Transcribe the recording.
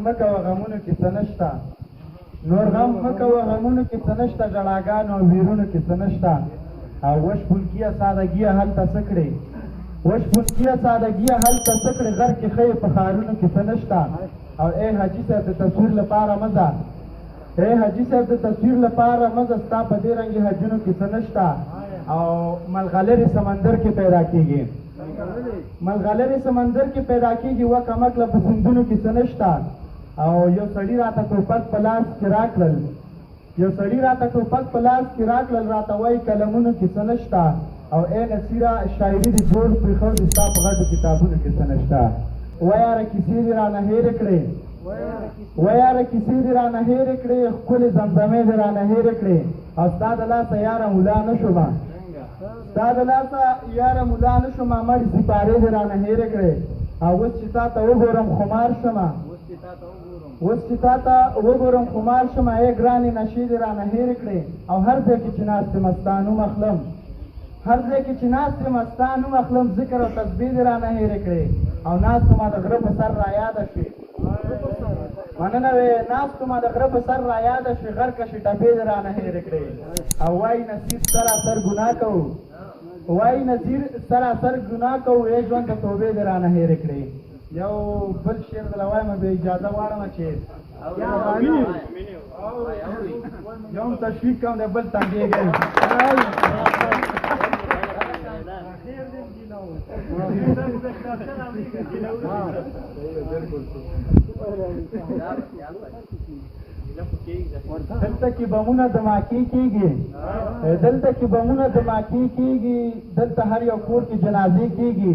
مه کوه غمونو کې څه نشته نور غم مه کوه غمونو کې څه نشته ژړاګانو او ویرونو کې څه نشته او وشپونکیه سادګیه هلته څه کړې وشپونکیه سادګیه هلته څه کړې غر کې ښې په ښارونو کې څه نشته او ای حاجي صاحب د تصویر لپاره مزه ای حاجي صاحب د تصویر لپاره مزه ستا په دې رنګې حجونو کې څه نشته او ملغلرې سمندر کې پیدا کېږي ملغلرې سمندر کې پیدا کېږي وکمکله په سیندونو کې څه نشته او یو سړي راته ټوپک په لاس کې راکړل یو سړي راته ټوپک په لاس کې راکړل راته وایي قلمونو کې څه نشته او ای نصیره شاعري دې جوړ پرېښودې ستا په غټو کتابونو کې څه نشته ویاره کیسې دې رانه هېرې کړې ویاره کیسې دې رانه هېرې کړې ښکلې زمزمې دې رانه هېرې کړې او ستا د لاسه یاره ملا نه شومه ستا د لاسه یاره ملا نه شومه مړې سپارې دې رانه هېرې کړې او اوس چې تا ته وګورم خمار شمه اوس چې تا ته وګورم خمار شمه ای ګرانې نشې دې رانه هېرې کړې او هر ځای کې چې ناست یم ستا نوم اخلم هر ځای کې چې ناست یم ستا نوم اخلم ذکر او تسبیح دې رانه هېرې کړې او ناست ما د غره په سر رایاده شوې مننه وې ناست ما د غره په سر رایاده شوې غر کشې ټپې دې رانه هېرې کړې او وایي نصیر سراسر ګناه کوو وایي نصیر سراسر ګناه کوو ای ژوند د توبې دې رانه هېرې کړې یو بل شعر دله وایم بې اجازه غواړم چې یو هم تشویق کوم دی بل تنګېږئ دلته کې بمونه دماکې کېږي دلته کې بمونه دماکې کېږي دلته هر یو کور کې جنازې کېږي